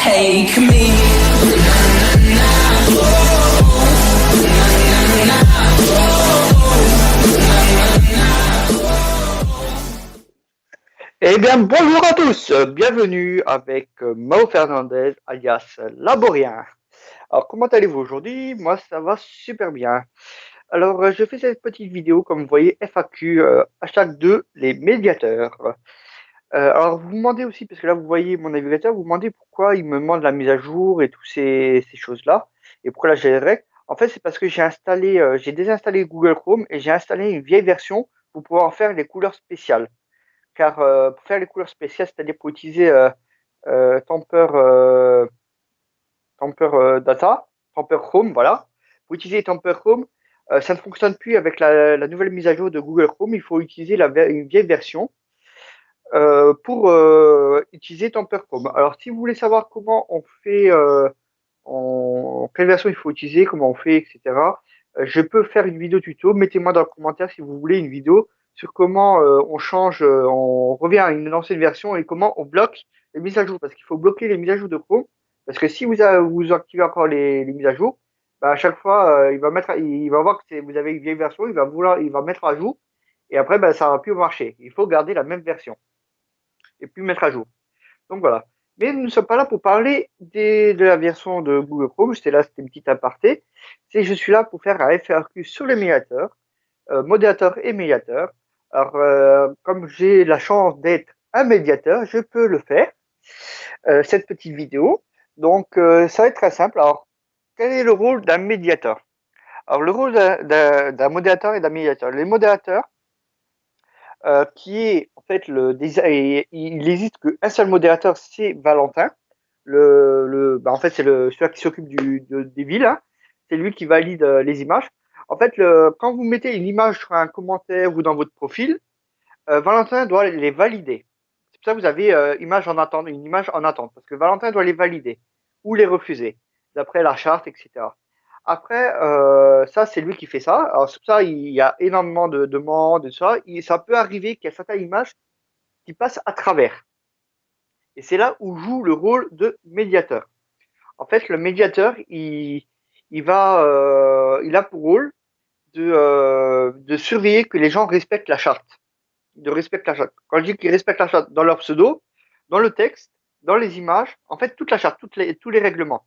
take me. Eh bien, bonjour à tous, bienvenue avec Mao Fernandez, alias Laborien. Alors, comment allez-vous aujourd'hui? Moi, ça va super bien. Alors, je fais cette petite vidéo, comme vous voyez, FAQ, hashtag 2, les médiateurs. Alors, vous me demandez aussi, parce que là, vous voyez mon navigateur, vous me demandez pourquoi il me demande la mise à jour et toutes ces choses-là, et pourquoi là, j'ai les règles. En fait, c'est parce que j'ai désinstallé Google Chrome et j'ai installé une vieille version pour pouvoir faire les couleurs spéciales. Car pour faire les couleurs spéciales, c'est-à-dire pour utiliser Temper, Data, Temper Chrome, voilà. Pour utiliser Temper Chrome, ça ne fonctionne plus avec la nouvelle mise à jour de Google Chrome. Il faut utiliser une vieille version pour utiliser Temper Chrome. Alors, si vous voulez savoir comment on fait, quelle version il faut utiliser, comment on fait, etc., je peux faire une vidéo tuto. Mettez-moi dans le commentaire si vous voulez une vidéo sur comment on change, on revient à une ancienne version et comment on bloque les mises à jour. Parce qu'il faut bloquer les mises à jour de Chrome. Parce que si vous activez encore les mises à jour, bah, à chaque fois, il va voir que vous avez une vieille version, il va mettre à jour. Et après, bah, ça va plus marcher. Il faut garder la même version et puis mettre à jour. Donc voilà. Mais nous ne sommes pas là pour parler de la version de Google Chrome. C'était une petite aparté. Je suis là pour faire un FAQ sur les médiateurs, modérateurs et médiateurs. Alors, comme j'ai la chance d'être un médiateur, je peux le faire, cette petite vidéo. Donc, ça va être très simple. Alors, quel est le rôle d'un médiateur? Alors, le rôle d'un modérateur et d'un médiateur. Les modérateurs, qui est en fait il n'existe qu'un seul modérateur, c'est Valentin. En fait, c'est celui qui s'occupe des villes. Hein. C'est lui qui valide les images. En fait, quand vous mettez une image sur un commentaire ou dans votre profil, Valentin doit les valider. C'est pour ça que vous avez une image en attente, parce que Valentin doit les valider ou les refuser, d'après la charte, etc. Après, ça, c'est lui qui fait ça. Alors, c'est pour ça il y a énormément de demandes, et ça. Ça peut arriver qu'il y a certaines images qui passent à travers. Et c'est là où joue le rôle de médiateur. En fait, le médiateur, il a pour rôle de surveiller que les gens respectent la charte. Quand je dis qu'ils respectent la charte dans leur pseudo, dans le texte, dans les images, en fait, toute la charte, tous les règlements.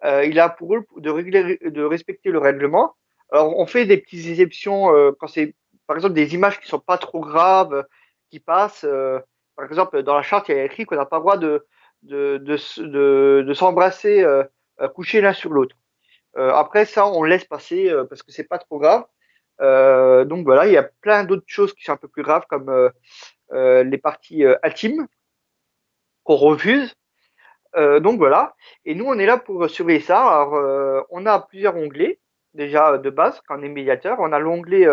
Il a pour rôle de respecter le règlement. Alors, on fait des petites exceptions quand c'est, par exemple, des images qui sont pas trop graves, qui passent. Par exemple, dans la charte, il y a écrit qu'on n'a pas le droit de s'embrasser coucher l'un sur l'autre. Après, ça, on laisse passer parce que c'est pas trop grave. Donc voilà, il y a plein d'autres choses qui sont un peu plus graves, comme les parties intimes qu'on refuse. Donc voilà. Et nous, on est là pour surveiller ça. Alors, on a plusieurs onglets déjà de base quand on est médiateur. On a l'onglet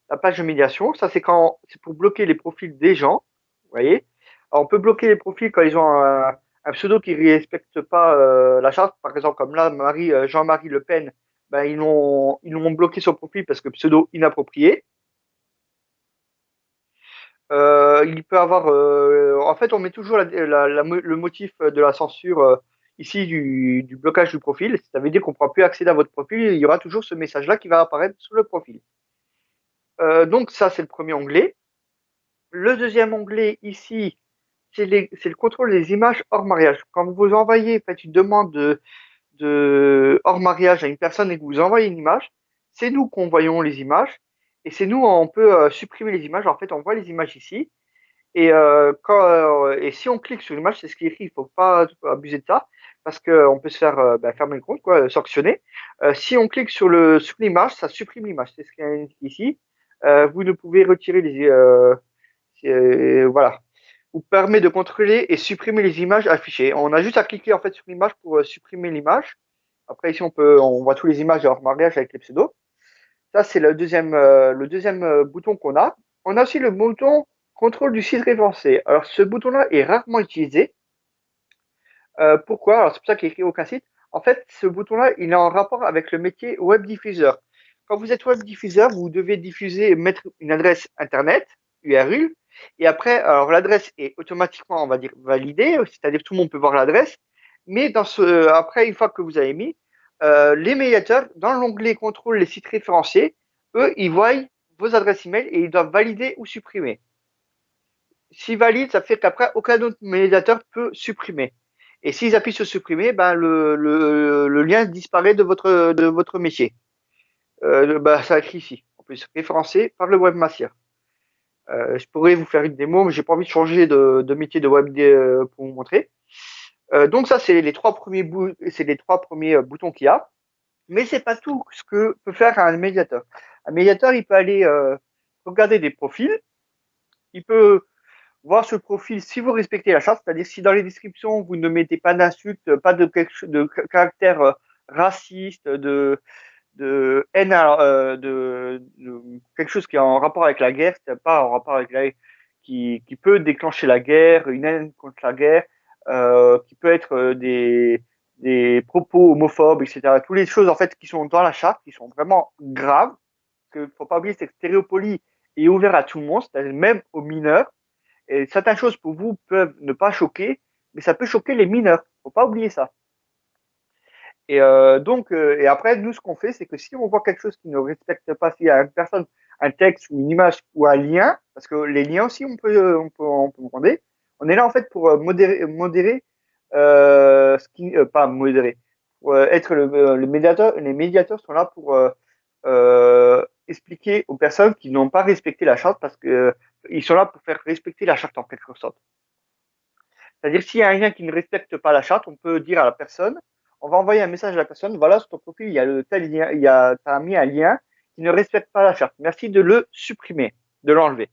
la page de médiation. Ça, c'est pour bloquer les profils des gens. Vous voyez. Alors, on peut bloquer les profils quand ils ont un pseudo qui ne respecte pas la charte. Par exemple, comme là, Jean-Marie Le Pen, ben, ils l'ont bloqué son profil parce que pseudo inapproprié. Il peut avoir. En fait, on met toujours le motif de la censure ici du blocage du profil. Ça veut dire qu'on ne pourra plus accéder à votre profil. Il y aura toujours ce message-là qui va apparaître sur le profil. Donc ça, c'est le premier onglet. Le deuxième onglet ici, c'est le contrôle des images hors mariage. Quand vous envoyez, faites une demande de hors mariage à une personne et que vous envoyez une image, c'est nous qui envoyons les images et c'est nous, on peut supprimer les images. En fait, on voit les images ici. Et si on clique sur l'image, c'est ce qui est écrit, il faut pas abuser de ça, parce qu'on peut se faire fermer le compte, quoi, sanctionner. Si on clique sur l'image, ça supprime l'image. C'est ce qui est indiqué ici. Vous ne pouvez retirer voilà. Vous permet de contrôler et supprimer les images affichées. On a juste à cliquer en fait sur l'image pour supprimer l'image. Après ici on voit toutes les images de hors mariage avec les pseudos. Ça c'est le deuxième bouton qu'on a. On a aussi le bouton contrôle du site référencé. Alors ce bouton-là est rarement utilisé. Pourquoi? Alors c'est pour ça qu'il n'y a écrit aucun site. En fait, ce bouton-là, il est en rapport avec le métier web diffuseur. Quand vous êtes web diffuseur, vous devez diffuser, mettre une adresse internet, URL, et après, alors l'adresse est automatiquement, on va dire, validée, c'est-à-dire que tout le monde peut voir l'adresse, Mais après, une fois que vous avez mis, les médiateurs, dans l'onglet contrôle les sites référenciés, eux, ils voient vos adresses email et ils doivent valider ou supprimer. S'ils valident, ça fait qu'après, aucun autre médiateur peut supprimer. Et s'ils appuient sur supprimer, ben, le lien disparaît de votre métier. Ben, ça écrit ici. En plus, référencé par le webmaster. Je pourrais vous faire une démo, mais j'ai pas envie de changer de métier de web pour vous montrer. Donc ça, c'est les trois premiers, boutons qu'il y a. Mais c'est pas tout ce que peut faire un médiateur. Un médiateur, il peut aller regarder des profils. Il peut voir ce profil si vous respectez la charte, c'est-à-dire si dans les descriptions vous ne mettez pas d'insultes, pas de caractères racistes, de haine, quelque chose qui est en rapport avec la guerre, c'est pas en rapport avec la qui peut déclencher la guerre, une haine contre la guerre, qui peut être des propos homophobes, etc. Toutes les choses en fait qui sont dans la charte, qui sont vraiment graves, que faut pas oublier, c'est que Stéréopolie est ouvert à tout le monde, c'est-à-dire même aux mineurs. Et certaines choses pour vous peuvent ne pas choquer, mais ça peut choquer les mineurs. Faut pas oublier ça. Et après, nous, ce qu'on fait, c'est que si on voit quelque chose qui ne respecte pas, s'il y a une personne, un texte ou une image ou un lien, parce que les liens aussi, on peut demander. On est là en fait pour modérer pas modérer, pour être le médiateur. Les médiateurs sont là pour expliquer aux personnes qui n'ont pas respecté la charte, parce que ils sont là pour faire respecter la charte en quelque sorte. C'est-à-dire, s'il y a un lien qui ne respecte pas la charte, on peut dire à la personne, on va envoyer un message à la personne, voilà, sur ton profil, il y a le tel lien, t'as mis un lien qui ne respecte pas la charte. Merci de le supprimer, de l'enlever.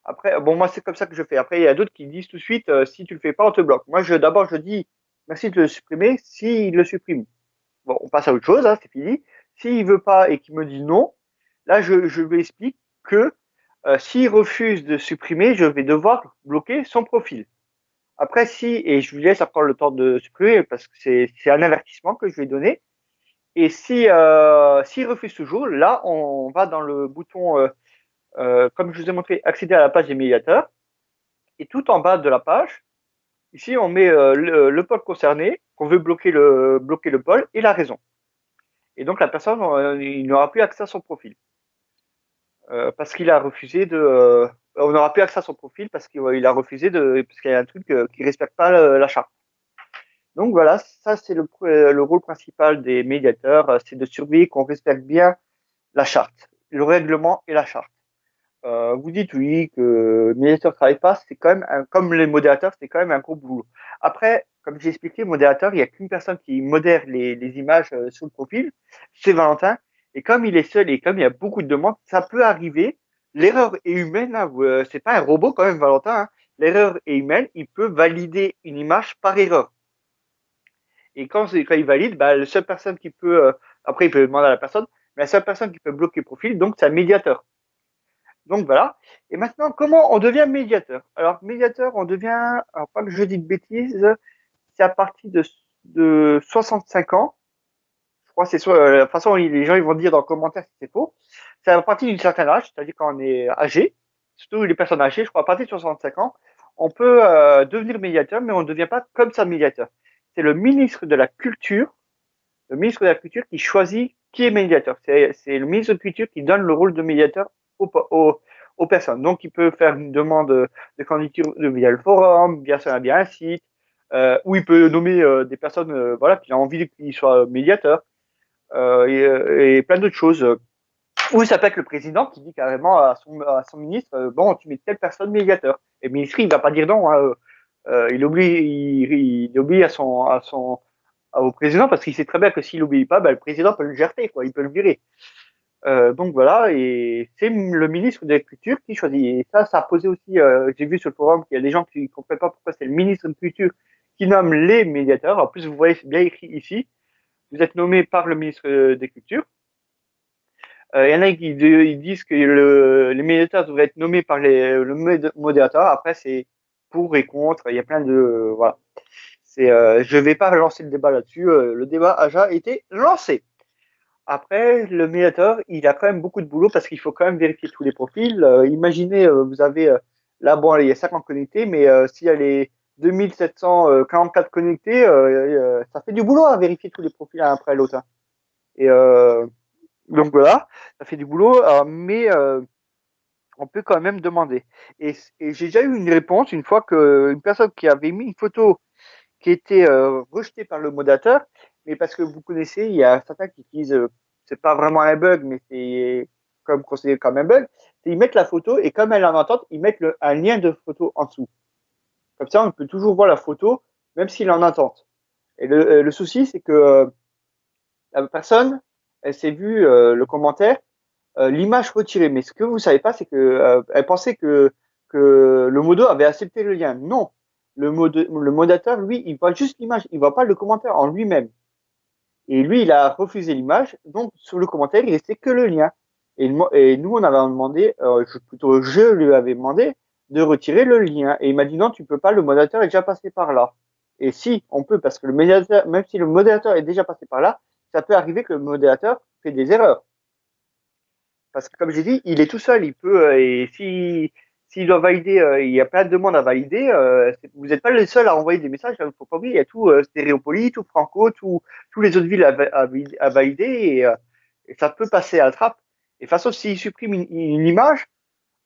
Après, bon, moi, c'est comme ça que je fais. Après, il y a d'autres qui disent tout de suite, si tu le fais pas, on te bloque. Moi, d'abord, je dis, merci de le supprimer, s'il le supprime. Bon, on passe à autre chose, hein, c'est fini. S'il veut pas et qu'il me dit non, là, je lui explique que s'il refuse de supprimer, je vais devoir bloquer son profil. Après, si, et je lui laisse prendre le temps de supprimer parce que c'est un avertissement que je vais donner. Et si s'il refuse toujours, là, on va dans le bouton, comme je vous ai montré, accéder à la page des médiateurs. Et tout en bas de la page, ici, on met le pôle concerné, qu'on veut bloquer le pôle et la raison. Et donc, la personne, il n'aura plus accès à son profil. Parce qu'il a refusé on n'aura plus accès à son profil parce qu'il a refusé parce qu'il y a un truc qui respecte pas la charte. Donc voilà, ça c'est le rôle principal des médiateurs, c'est de surveiller qu'on respecte bien la charte, le règlement et la charte. Vous dites oui que le médiateur ne travaille pas, c'est quand même comme les modérateurs, c'est quand même un gros boulot. Après, comme j'ai expliqué, modérateur, il n'y a qu'une personne qui modère les images sur le profil, c'est Valentin. Et comme il est seul et comme il y a beaucoup de demandes, ça peut arriver. L'erreur est humaine, hein, c'est pas un robot quand même, Valentin. Hein. L'erreur est humaine, il peut valider une image par erreur. Et quand il valide, bah, la seule personne qui peut, après il peut demander à la personne, mais la seule personne qui peut bloquer le profil, donc c'est un médiateur. Donc voilà. Et maintenant, comment on devient médiateur? Alors médiateur, on devient, alors pas que je dis de bêtises, c'est à partir de 65 ans. Je crois que c'est soit, de toute façon, les gens ils vont dire dans le commentaire si c'est faux. C'est à partir d'une certaine âge, c'est-à-dire quand on est âgé, surtout les personnes âgées, je crois à partir de 65 ans, on peut devenir médiateur, mais on ne devient pas comme ça médiateur. C'est le ministre de la Culture qui choisit qui est médiateur. C'est le ministre de la Culture qui donne le rôle de médiateur aux personnes. Donc, il peut faire une demande de candidature via le forum, via un site, ou il peut nommer des personnes voilà, qui ont envie qu'il soit médiateur, et plein d'autres choses. Ou ça peut être le président qui dit carrément à son ministre, bon, tu mets telle personne médiateur. Et le ministre, il va pas dire non. Hein, il obéit au président parce qu'il sait très bien que s'il n'obéit pas, ben, le président peut le jeter, quoi, il peut le virer. Donc voilà, et c'est le ministre de la Culture qui choisit. Et ça a posé aussi, j'ai vu sur le forum qu'il y a des gens qui ne comprennent pas pourquoi c'est le ministre de la Culture qui nomme les médiateurs. En plus, vous voyez, c'est bien écrit ici. Vous êtes nommé par le ministre des Cultures. Il y en a qui ils disent que les médiateurs devraient être nommés par le modérateur. Après, c'est pour et contre. Il y a plein de voilà. Je vais pas relancer le débat là-dessus. Le débat a déjà été lancé. Après, le médiateur, il a quand même beaucoup de boulot parce qu'il faut quand même vérifier tous les profils. Imaginez, vous avez là, bon, il y a 50 connectés, mais s'il y a les 2744 connectés, ça fait du boulot à vérifier tous les profils l'un après l'autre, hein. Et donc voilà, ça fait du boulot, mais on peut quand même demander. Et j'ai déjà eu une réponse une fois qu'une personne qui avait mis une photo qui était rejetée par le modérateur, mais parce que vous connaissez, il y a certains qui disent, c'est pas vraiment un bug, mais c'est comme considéré comme un bug, c'est ils mettent la photo et comme elle est en entente, ils mettent un lien de photo en dessous. Comme ça, on peut toujours voir la photo, même s'il est en attente. Et le souci, c'est que la personne, elle s'est vue le commentaire, l'image retirée. Mais ce que vous savez pas, c'est que elle pensait que le modo avait accepté le lien. Non, le modérateur, lui, il voit juste l'image, il voit pas le commentaire en lui-même. Et lui, il a refusé l'image, donc sur le commentaire, il restait que le lien. Et nous, on avait demandé, plutôt je lui avais demandé de retirer le lien. Et il m'a dit non, tu peux pas, le modérateur est déjà passé par là. Et si, on peut, parce que le modérateur, même si le modérateur est déjà passé par là, ça peut arriver que le modérateur fait des erreurs. Parce que comme j'ai dit, il est tout seul, il peut, et si, s'il doit valider, il y a plein de demandes à valider, vous n'êtes pas le seul à envoyer des messages, il ne faut pas oublier, il y a tout Stéréopolis, tout Franco, tous les autres villes à valider, et ça peut passer à la trappe. Et de toute façon, s'il supprime une image,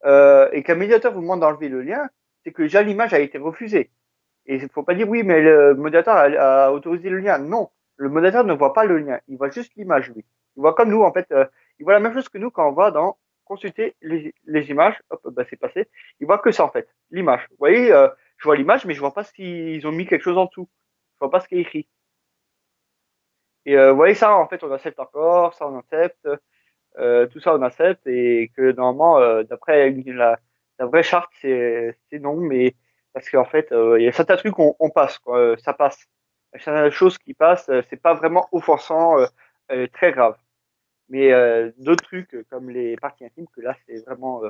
et qu'un médiateur vous demande d'enlever le lien, c'est que déjà l'image a été refusée. Et il ne faut pas dire oui, mais le modérateur a autorisé le lien. Non, le modérateur ne voit pas le lien, il voit juste l'image, lui. Il voit comme nous, en fait, il voit la même chose que nous quand on va dans consulter les images. Hop, bah, c'est passé. Il voit que ça, en fait, l'image. Vous voyez, je vois l'image, mais je vois pas s'ils ont mis quelque chose en dessous. Je vois pas ce qui est écrit. Et vous voyez ça, en fait, on accepte encore, ça on accepte, tout ça on accepte, et que normalement, d'après la vraie charte, c'est non, mais parce qu'en fait, il y a certains trucs on passe, quoi, ça passe. Il y a certaines choses qui passent, c'est pas vraiment offensant, très grave. Mais d'autres trucs comme les parties intimes, que là, c'est vraiment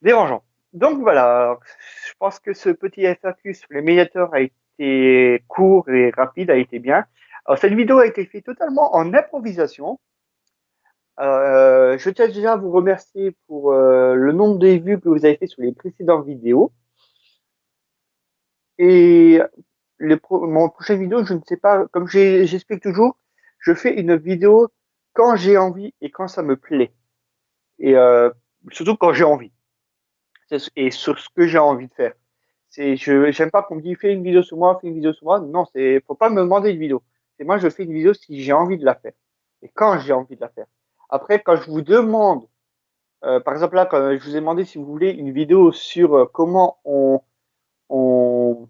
dérangeant. Donc voilà, alors, je pense que ce petit FAQ sur les médiateurs a été court et rapide, a été bien. Alors cette vidéo a été faite totalement en improvisation. Je tiens déjà à vous remercier pour le nombre de vues que vous avez fait sur les précédentes vidéos. Et mon prochaine vidéo, je ne sais pas, comme j'explique toujours, je fais une vidéo quand j'ai envie et quand ça me plaît. Et surtout quand j'ai envie. Et sur ce que j'ai envie de faire. J'aime pas qu'on me dise fais une vidéo sur moi, fais une vidéo sur moi. Non, faut pas me demander une vidéo. C'est moi, je fais une vidéo si j'ai envie de la faire. Et quand j'ai envie de la faire. Après, quand je vous demande, par exemple là, quand je vous ai demandé si vous voulez une vidéo sur comment on, on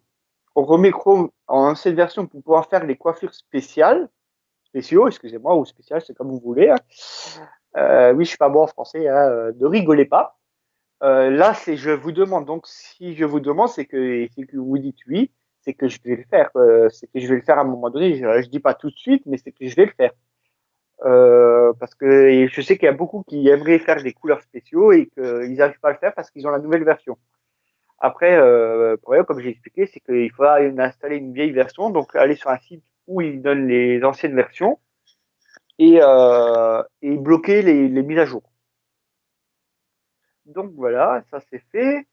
remet Chrome en ancienne version pour pouvoir faire les coiffures spéciaux, excusez-moi, ou spéciales, c'est comme vous voulez, hein. Oui, je suis pas bon en français, hein, ne rigolez pas. Là, c'est je vous demande. Donc, si je vous demande, c'est que vous dites oui, c'est que je vais le faire. C'est que je vais le faire à un moment donné. Je dis pas tout de suite, mais c'est que je vais le faire. Parce que je sais qu'il y a beaucoup qui aimeraient faire des couleurs spéciaux et qu'ils n'arrivent pas à le faire parce qu'ils ont la nouvelle version. Après, le problème, comme j'ai expliqué, c'est qu'il faut installer une vieille version, donc aller sur un site où ils donnent les anciennes versions et bloquer les mises à jour. Donc voilà, ça c'est fait.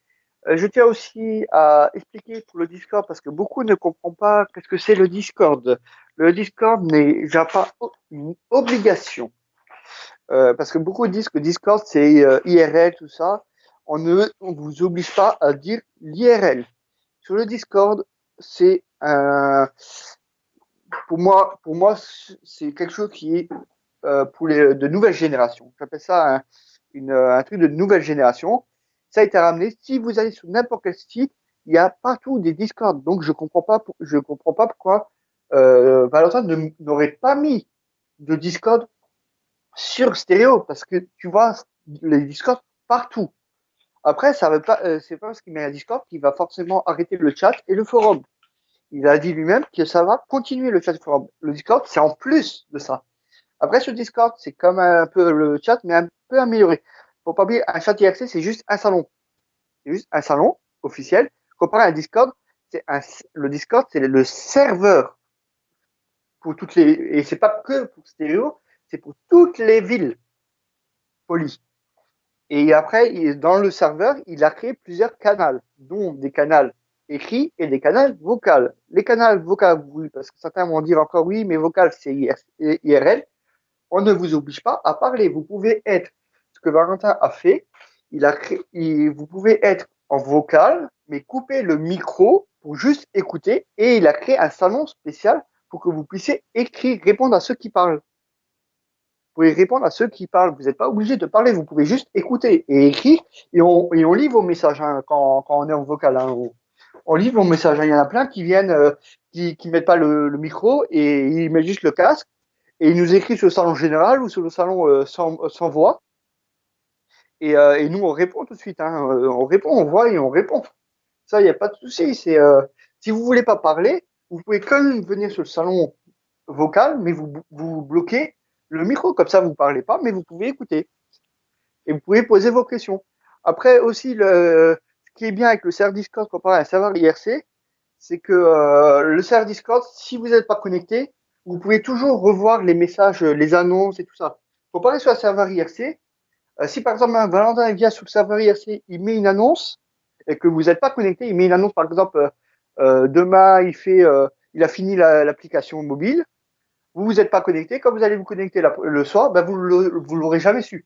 Je tiens aussi à expliquer pour le Discord parce que beaucoup ne comprennent pas qu'est-ce que c'est le Discord. Le Discord n'est déjà pas une obligation. Parce que beaucoup disent que Discord c'est IRL, tout ça. On vous oblige pas à dire l'IRL. Sur le Discord, c'est pour moi, c'est quelque chose qui est pour de nouvelles générations. J'appelle ça un truc de nouvelle génération. Ça a été ramené. Si vous allez sur n'importe quel site, il y a partout des Discord. Donc je comprends pas pourquoi Valentin n'aurait pas mis de Discord sur stéréo parce que tu vois les Discord partout. Après, ça veut pas, c'est pas parce qu'il met un Discord qu'il va forcément arrêter le chat et le forum. Il a dit lui-même que ça va continuer le chat et le forum. Le Discord, c'est en plus de ça. Après, sur Discord, c'est comme un peu le chat, mais un peu amélioré. Faut pas oublier, un chat IRC, c'est juste un salon. C'est juste un salon officiel. Comparé à un Discord, le Discord, c'est le serveur pour toutes les, et c'est pas que pour Stéréo, c'est pour toutes les villes polies. Et après, dans le serveur, il a créé plusieurs canaux, dont des canaux écrits et des canaux vocaux. Les canaux vocaux, oui, parce que certains vont dire encore oui, mais vocal, c'est IRL. On ne vous oblige pas à parler. Vous pouvez être, ce que Valentin a fait, vous pouvez être en vocal, mais couper le micro pour juste écouter, et il a créé un salon spécial pour que vous puissiez écrire, répondre à ceux qui parlent. Vous pouvez répondre à ceux qui parlent. Vous n'êtes pas obligé de parler, vous pouvez juste écouter et écrire, et on lit vos messages hein, quand on est en vocal. Hein, on lit vos messages. Hein. Il y en a plein qui viennent, qui mettent pas le micro et ils mettent juste le casque et ils nous écrivent sur le salon général ou sur le salon sans voix. Et nous, on répond tout de suite. Hein. On répond, on voit et on répond. Ça, il n'y a pas de souci. Si vous voulez pas parler, vous pouvez quand même venir sur le salon vocal, mais vous bloquez le micro. Comme ça, vous parlez pas, mais vous pouvez écouter. Et vous pouvez poser vos questions. Après aussi, ce qui est bien avec le serveur Discord comparé à un serveur IRC, c'est que le serveur Discord, si vous n'êtes pas connecté, vous pouvez toujours revoir les messages, les annonces et tout ça. Comparé sur un serveur IRC, si par exemple un Valentin vient sur le serveur IRC, il met une annonce et que vous n'êtes pas connecté, il met une annonce par exemple demain il a fini l'application mobile, vous n'êtes pas connecté, quand vous allez vous connecter le soir, ben vous l'aurez jamais su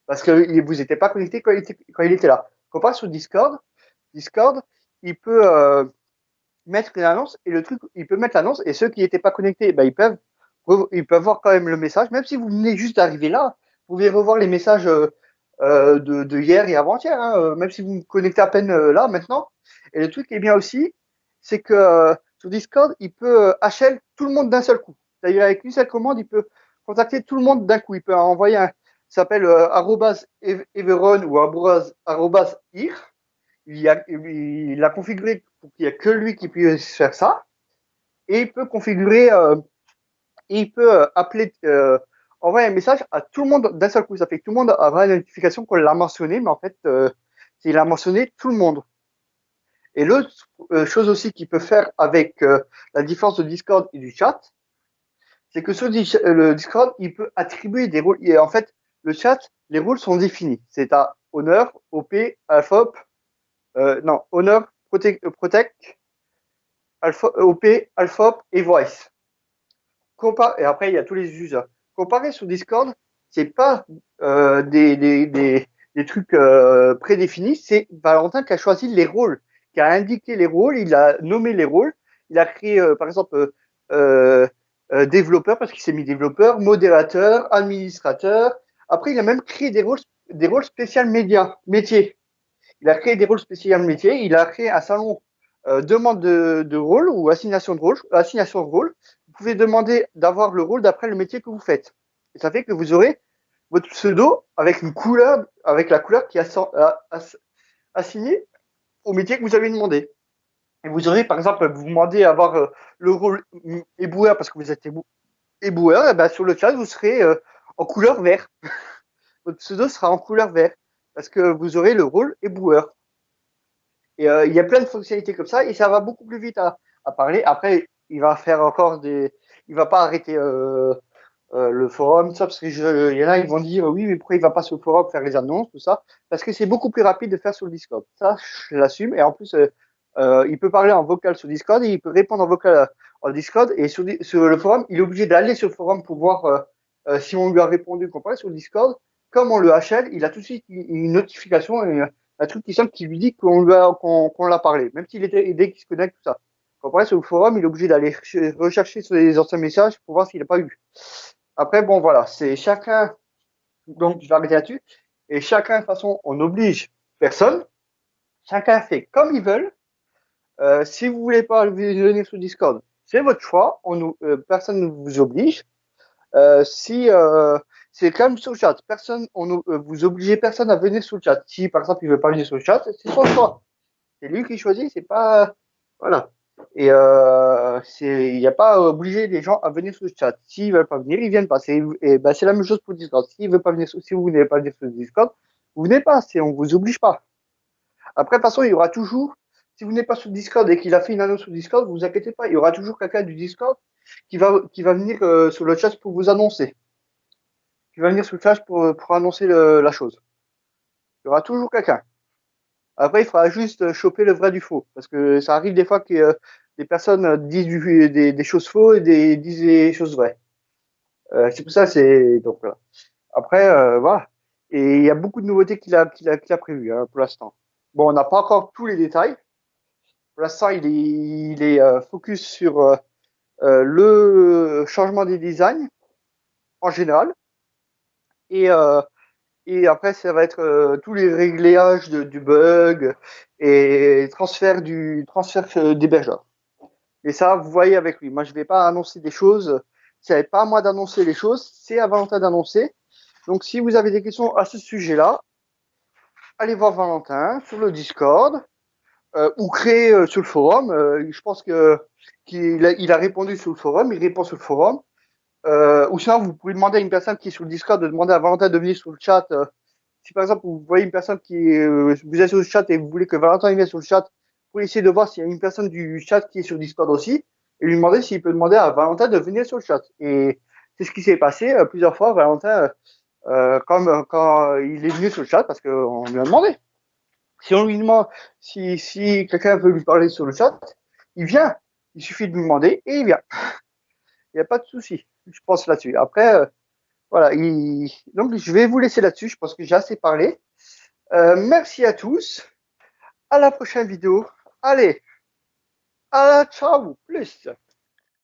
parce que vous n'étiez pas connecté quand il était là. Comparé sur Discord, Discord, il peut mettre une annonce et le truc, il peut mettre l'annonce et ceux qui n'étaient pas connectés, ben, ils peuvent voir quand même le message, même si vous venez juste d'arriver là, vous pouvez revoir les messages de hier et avant-hier, hein, même si vous vous connectez à peine là maintenant. Et le truc qui est bien aussi, c'est que sur Discord, il peut HL tout le monde d'un seul coup. C'est-à-dire avec une seule commande, il peut contacter tout le monde d'un coup. Il peut envoyer ça s'appelle @everon ou @ir. Il a configuré pour qu'il n'y ait que lui qui puisse faire ça. Et il peut configurer, il peut appeler, envoyer un message à tout le monde d'un seul coup. Ça fait que tout le monde aura la notification qu'on l'a mentionné, mais en fait, il a mentionné tout le monde. Et l'autre chose aussi qu'il peut faire avec la différence de Discord et du chat, c'est que sur le Discord, il peut attribuer des rôles. Et en fait, le chat, les rôles sont définis. C'est à honneur, OP, alphop, non, honneur, protect, OP, alphop et voice. Et après, il y a tous les users. Comparé sur Discord, c'est pas des trucs prédéfinis, c'est Valentin qui a choisi les rôles, qui a indiqué les rôles, il a nommé les rôles, il a créé par exemple développeur parce qu'il s'est mis développeur, modérateur, administrateur. Après, il a même créé des rôles spéciaux métiers. Il a créé des rôles spéciaux métiers, il a créé un salon demande de rôle ou assignation de rôle, vous pouvez demander d'avoir le rôle d'après le métier que vous faites. Et ça fait que vous aurez votre pseudo avec une couleur, avec la couleur qui est assignée au métier que vous avez demandé. Et vous aurez, par exemple, vous demandez d'avoir le rôle éboueur parce que vous êtes éboueur, et ben sur le chat, vous serez en couleur vert. Votre pseudo sera en couleur vert parce que vous aurez le rôle éboueur. Et il y a plein de fonctionnalités comme ça et ça va beaucoup plus vite à parler. Après, il va faire encore il va pas arrêter le forum, ça, parce que il y en a, ils vont dire oui, mais pourquoi il va pas sur le forum faire les annonces, tout ça? Parce que c'est beaucoup plus rapide de faire sur le Discord. Ça, je l'assume. Et en plus, il peut parler en vocal sur Discord et il peut répondre en vocal en Discord. Et sur le forum, il est obligé d'aller sur le forum pour voir si on lui a répondu. Comparé sur le Discord, comme on le HL, il a tout de suite une notification et un truc qui semble qui lui dit qu'on l'a parlé, même s'il était dès qu'il se connecte, tout ça. Comparé sur le forum, il est obligé d'aller rechercher sur les anciens messages pour voir s'il n'a pas eu. Après, bon, voilà, c'est chacun, donc je vais arrêter là-dessus, et chacun, de toute façon, on n'oblige personne, chacun fait comme ils veulent. Si vous voulez pas venir sur Discord, c'est votre choix, personne ne vous oblige. Si c'est comme sur le chat, vous obligez personne à venir sur le chat. Si par exemple il veut pas venir sur le chat, c'est son choix. C'est lui qui choisit, c'est pas voilà. Et il n'y a pas obligé les gens à venir sur le chat. S'ils veulent pas venir, ils viennent pas. C'est la même chose pour Discord. Si vous venez pas venir sur Discord, vous venez pas. On vous oblige pas. Après, de toute façon, il y aura toujours. Si vous n'êtes pas sur Discord et qu'il a fait une annonce sur Discord, vous inquiétez pas, il y aura toujours quelqu'un du Discord qui va venir sur le chat pour vous annoncer. Qui va venir sur le chat pour annoncer la chose. Il y aura toujours quelqu'un. Après, il faudra juste choper le vrai du faux. Parce que ça arrive des fois que des personnes disent des choses fausses et disent des choses vraies. C'est pour ça, c'est donc voilà. Après, voilà. Et il y a beaucoup de nouveautés qu'il a prévues hein, pour l'instant. Bon, on n'a pas encore tous les détails. Pour l'instant, il est focus sur le changement des designs en général. Et, euh, et après, ça va être tous les réglages du bug et transfert d'hébergeur. Et ça, vous voyez avec lui. Moi, je vais pas annoncer des choses. C'est pas à moi d'annoncer les choses, c'est à Valentin d'annoncer. Donc, si vous avez des questions à ce sujet-là, allez voir Valentin sur le Discord ou créer sur le forum. Je pense qu'il a répondu sur le forum, il répond sur le forum. Ou sinon, vous pouvez demander à une personne qui est sur le Discord de demander à Valentin de venir sur le chat. Si par exemple, vous voyez une personne vous êtes sur le chat et vous voulez que Valentin vienne sur le chat, vous pouvez essayer de voir s'il y a une personne du chat qui est sur Discord aussi et lui demander s'il peut demander à Valentin de venir sur le chat. Et c'est ce qui s'est passé plusieurs fois. Valentin, quand il est venu sur le chat, parce qu'on lui a demandé. Si on lui demande, si quelqu'un veut lui parler sur le chat, il vient. Il suffit de lui demander et il vient. Il n'y a pas de souci, je pense là-dessus. Après, voilà. Donc, je vais vous laisser là-dessus. Je pense que j'ai assez parlé. Merci à tous. À la prochaine vidéo. Allez, ciao, plus.